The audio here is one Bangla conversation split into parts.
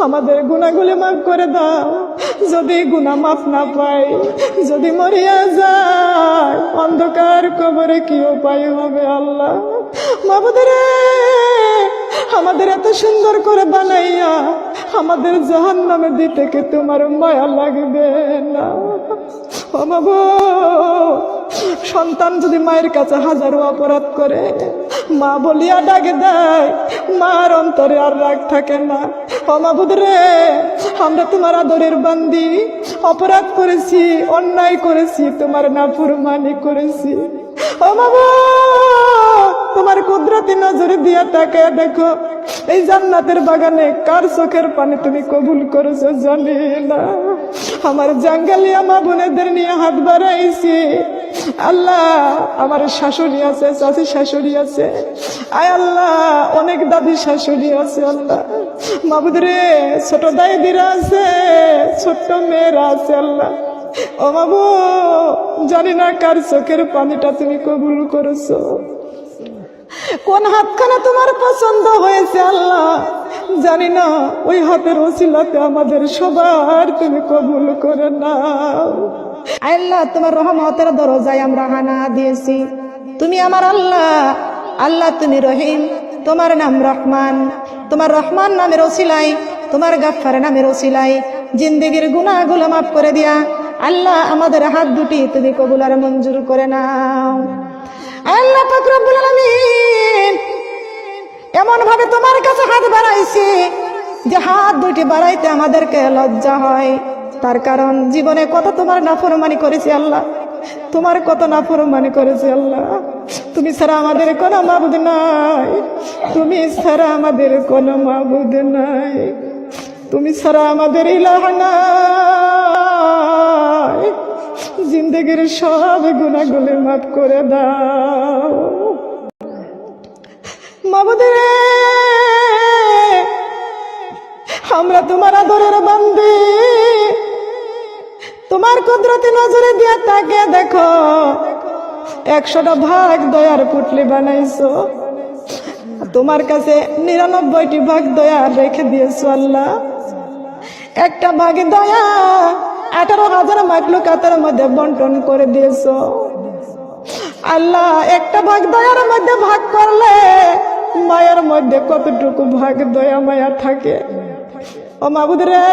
আমাদের গুনাহগুলি মাফ করে দাও। যদি গুনাহ মাফ না পাই, যদি মরিয়া যায়, অন্ধকার কবরে কি উপায় হবে আল্লাহ? মাবুদ রে, আমাদের এত সুন্দর করে বানাইয়া আমাদের জাহান্নামে দিতে কি তোমার মায়া লাগবে না? ও মাবুদ, সন্তান যদি মায়ের কাছে হাজারো অপরাধ করে, মা বলিয়া ডাকে দেয়, মার অন্তরে আর রাগ থাকে না। ও মাবুদ রে, আমরা তোমার আদরের বান্দি, অপরাধ করেছি, অন্যায় করেছি, তোমার নাফরমানি করেছি। ও মাবুদ, তোমার কুদরতি নজরে দিয়া তাকায় দেখো, এই জান্নাতের বাগানে কার চোখের পানি তুমি কবুল করেছো জানি না। আমার জাঙ্গালিয়া মা বোনেদের নিয়ে হাত বাড়াইছি আল্লাহ। আমার শাশুড়ি আছে, চাচি শাশুড়ি আছে, আয় আল্লাহ, অনেক দাদি শাশুড়ি আছে আল্লাহ। মাবুদ রে, ছোট দাইদিরা আছে, ছোট্ট মেয়েরা আছে আল্লাহ। ও মাবুদ, জানি না কার চোখের পানিটা তুমি কবুল করেছো, কোন হাতখানা তোমার পছন্দ হয়েছে আল্লাহ জানি না। ওই হাতের ওসিলাতে আমাদের সবার তুমি কবুল করে নাও আল্লাহ। তোমার রহমতের দরজায় আমরা হানা দিয়েছি। তুমি আমার আল্লাহ, আল্লাহ তুমি রহিম, তোমার নাম রহমান। তোমার রহমান নামের ওসিলাই, তোমার গাফফার নামের ওসিলাই জিন্দেগির গুনাহগুলো মাফ করে দিয়া আল্লাহ আমাদের হাত দুটি তুমি কবুল আর মঞ্জুর করে নাও। আল্লাহ পাক রব্বুল আলামিন, এমন ভাবে তোমার কাছে হাত বাড়াইছি যে হাত দুটি বাড়াইতে আমাদেরকে লজ্জা হয়। তার কারণ জীবনে কত তোমার নাফরমানি করেছি আল্লাহ, তোমার কত নাফরমানি করেছি আল্লাহ। তুমি ছাড়া আমাদের কোনো মাবুদ নাই, তুমি ছাড়া আমাদের কোনো মাবুদ নাই, তুমি ছাড়া আমাদের ইলাহ নাই। জিন্দেগির সব গুনাহগুলি মাফ করে দাও মাবুদ রে। আমরা তোমার আদরের বান্দি, তোমার কুদরতি নজরে দিয়া তাকে দেখো, 100টা ভাগ দয়ার পুটলি বানাইছো, তোমার কাছে 99টি ভাগ দয়া রেখে দিয়েছো আল্লাহ। একটা ভাগ দয়া 18,000 মাখলুকাতের মধ্যে বন্টন করে দিয়েছো আল্লাহ। একটা ভাগ দয়ার মধ্যে ভাগ করলে মায়ের মধ্যে কতটুকু ভাগ দয়া মায়া থাকে। ও মাবুদ রে,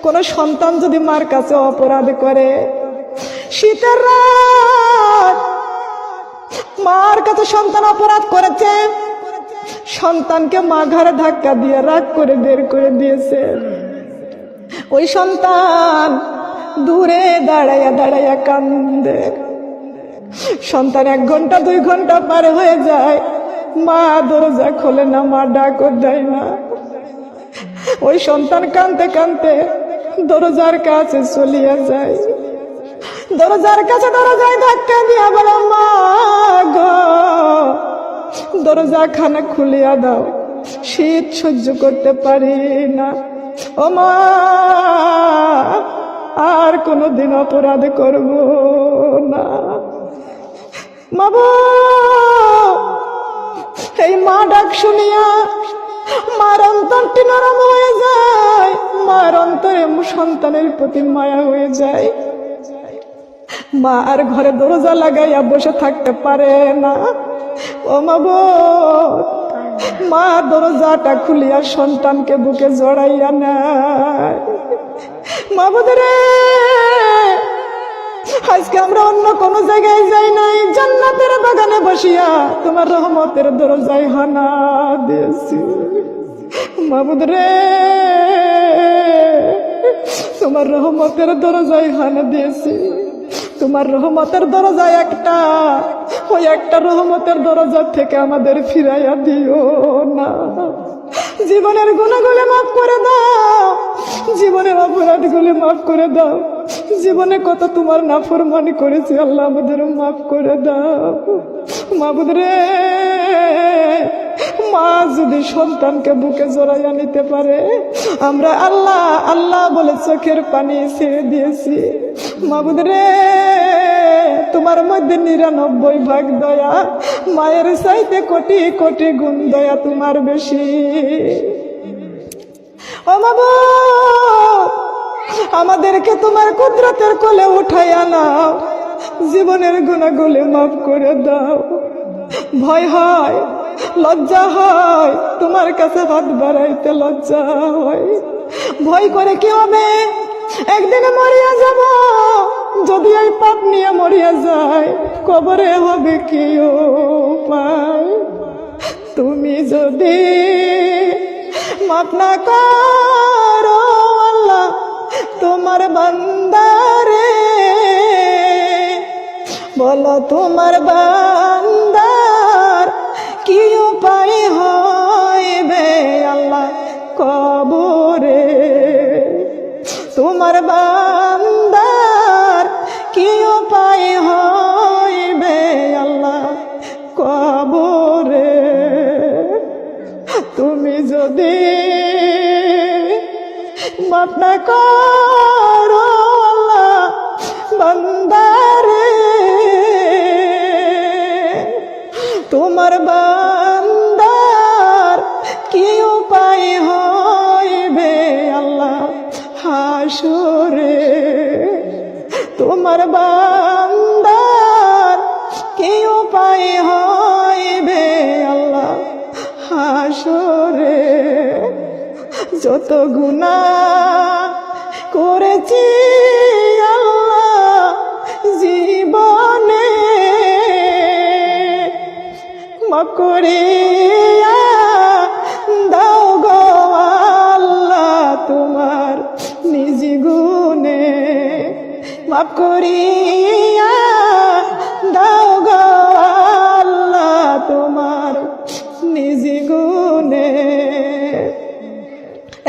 কোন সন্তান যদি মার কাছে অপরাধ করে, শীতের রাত মার কাছে সন্তান অপরাধ করেছে, সন্তানকে মা ঘাড়ে ধাক্কা দিয়ে রাগ করে বের করে দিয়েছে, ওই সন্তান দূরে দাঁড়াইয়া দাঁড়াইয়া কান্দে। সন্তান 1 ঘন্টা 2 ঘন্টা পারে হয়ে যায়, মা দরজা খোলে না, মা ডাকও দেয় না। ওই সন্তান কাঁদতে কাঁদতে দরজার কাছে চলিয়া যায়, দরজার কাছে দরজায় ধাক্কা দিয়া বলে, মা গো, দরজা খানা খুলিয়া দাও, শীত সহ্য করতে পারি না। ও মা, আর কোনদিন অপরাধ করব না। মাবো, এই মা ডাক শুনিয়া মার অন্তরটি নরম হয়ে যায়, মার অন্তরে সন্তানের প্রতি মায়া হয়ে যায়। মা আর ঘরে দরজা লাগাইয়া বসে থাকতে পারে না। ও মাবো, মা দরজাটা খুলিয়া সন্তানকে বুকে জড়াইয়া নেয়। মাবুদ রে, আজকে আমরা অন্য কোন জায়গায় যাই নাই, জান্নাতের বাগানে বসিয়া তোমার রহমতের দরজায় হানা দিয়েছি। মাবুদ রে, তোমার রহমতের দরজায় হানা দিয়েছি। তোমার রহমতের দরজা একটা, ওই একটা রহমতের দরজা থেকে আমাদের ফিরাইয়া দিও না। জীবনের গুনাহগুলো মাফ করে দাও, জীবনের অপরাধগুলো মাফ করে দাও। জীবনে কত তোমার নাফরমানি করেছি আল্লাহ, আমাদের মাফ করে দাও। মাবুদ রে, মা যদি সন্তানকে বুকে জড়াইয়া নিতে পারে, আমরা আল্লাহ আল্লাহ বলে চোখের পানি ছেড়ে দিয়েছি। মাবুদ রে, তোমার মধ্যে 99 ভাগ দয়া, মায়ের চাইতে কোটি কোটি গুণ দয়া তোমার বেশি। ও মাবুদ, আমাদেরকে তোমার কুদরতের কোলে উঠাইয়া নাও, জীবনের গুনাহগুলো মাফ করে দাও। ভয় হয়, লজ্জা হয়, তোমার কাছে হাত বাড়াইতে লজ্জা হয়। ভয় করে কি হবে? একদিনে মরিয়া যাব, যদি এই পাপ নিয়ে মরিয়া যায়, কবরে হবে কি উপায়? তুমি যদি মাফ না করো আল্লাহ তোমার বান্দারে, বলো তোমার বান্দার কি উপায় হইবে আল্লাহ কবরে? তোমার বান্দার কি উপায় হইবে আল্লাহ কবরে? তুমি যদি মাফ না করো আল্লাহ বান্দারে, তোমার বান্দার কি উপায় হইবে আল্লাহ হাসরে? তোমার বান্দার কি উপায় হইবে আল্লাহ হাসরে? যত গুনাহ করেছি আল্লাহ জীবনে, মাফ করিয়া দাও গো আল্লাহ তোমার নিজ গুণে, মাফ করিয়া দাও গো আল্লাহ তোমার নিজ গুণে।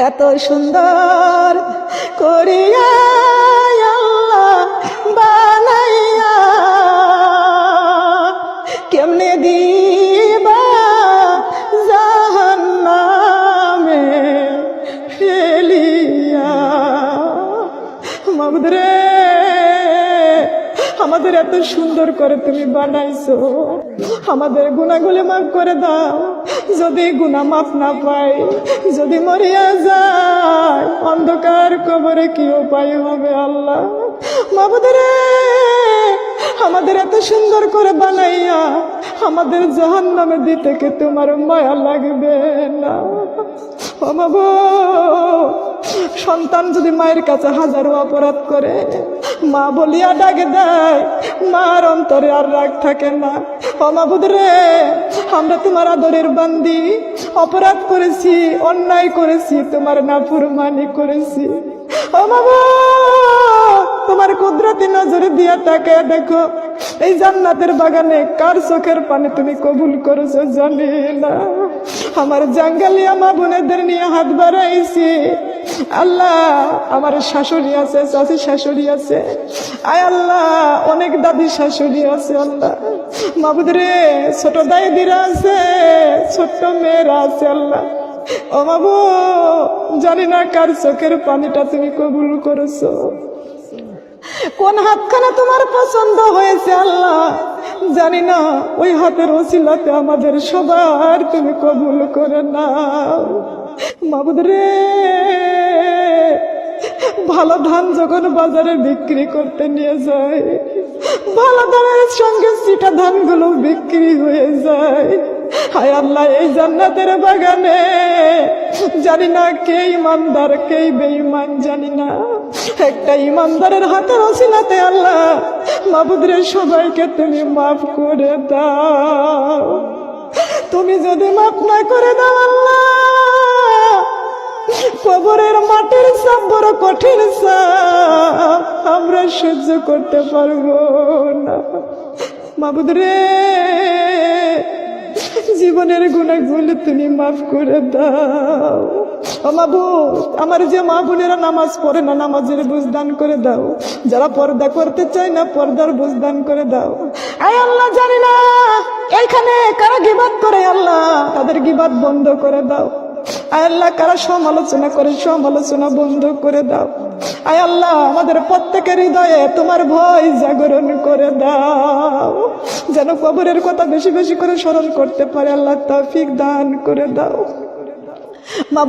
এত সুন্দর করিয়া আল্লাহ বানাইয়া কেমনে দিবা জাহান্নামে ফেলিয়া? মাবুদ রে, আমাদের এত সুন্দর করে তুমি বানাইছো, আমাদের গুনাহগুলো মাফ করে দাও। যদি গুনাহ মাফ না পাই, যদি মরিয়া যায়, অন্ধকার কবরে কি উপায় হবে আল্লাহ? মাবুদ রে, আমাদের এত সুন্দর করে বানাইয়া আমাদের জাহান্নামে দিতে কে তোমার মায়া লাগবে না? ও মাবুদ, সন্তান যদি মায়ের কাছে হাজারো অপরাধ করে, মা বলিয়া ডাকে দেয়, মার অন্তরে আর রাগ থাকে না। ও মাবুদ রে, আমরা তোমার আদরের বান্দি, অপরাধ করেছি, অন্যায় করেছি, তোমার নাফরমানি করেছি। ও মাবুদ, তোমার কুদরতি নজরে দিয়া তাকায় দেখো, এই জান্নাতের বাগানে কার চোখের পানি তুমি কবুল করেছো জানি না। আমার জাঙ্গালিয়া মা বোনেদের নিয়ে হাত বাড়াইছি আল্লাহ, আমার শাশুড়ি আছে, চাচি শাশুড়ি আছে, আয় আল্লাহ অনেক দাদি শাশুড়ি আছে আল্লাহ। মাবুদ রে, ছোট দাইদিরা আছে, ছোট্ট মেয়েরা আছে আল্লাহ। ও মাবুদ, জানি না কার চোখের পানিটা তুমি কবুল করেছো, কোন হাতখানা তোমার পছন্দ হয়েছে আল্লাহ জানি না। ওই হাতের ওসিলাতে আমাদের সবার তুমি কবুল করে নাও। মাবুদ রে, ভালো ধান যখন বাজারে বিক্রি করতে নিয়ে যায়, ভালো ধানের সঙ্গে চিটা ধানগুলো বিক্রি হয়ে যায়। হায় আল্লাহ, এই জান্নাতের বাগানে জানি না কে ইমানদার কে বেঈমান জানি না, একটা ইমানদারের হাতের ওসিলাতে আল্লাহ মাবুদ রে সবাইকে তুমি মাফ করে দাও। তুমি যদি মাফ না করে দাও আল্লাহ, কবরের মাটির চাপ বড় কঠিন চাপ, আমরা সহ্য করতে পারবো না। মাবুদ রে, জীবনের গুনাহগুলো তুমি মাফ করে দাও। ও মাবুদ, আমার যে মা বোনেরা নামাজ পড়ে না, নামাজের বুঝ দান করে দাও। যারা পর্দা করতে চায় না, পর্দার বুঝ দান করে দাও। আয় আল্লাহ, জানি না এইখানে কারা গীবাত করে আল্লাহ, তাদের গীবাত বন্ধ করে দাও। আয় আল্লাহ, কারা সমালোচনা করে, সমালোচনা বন্ধ করে দাও। আয় আল্লাহ, আমাদের প্রত্যেকের হৃদয়ে তোমার ভয় জাগরণ করে দাও, যেন কবরের কথা বেশি বেশি করে স্মরণ করতে পারে। আল্লাহ তৌফিক দান করে দাও। মাবুদ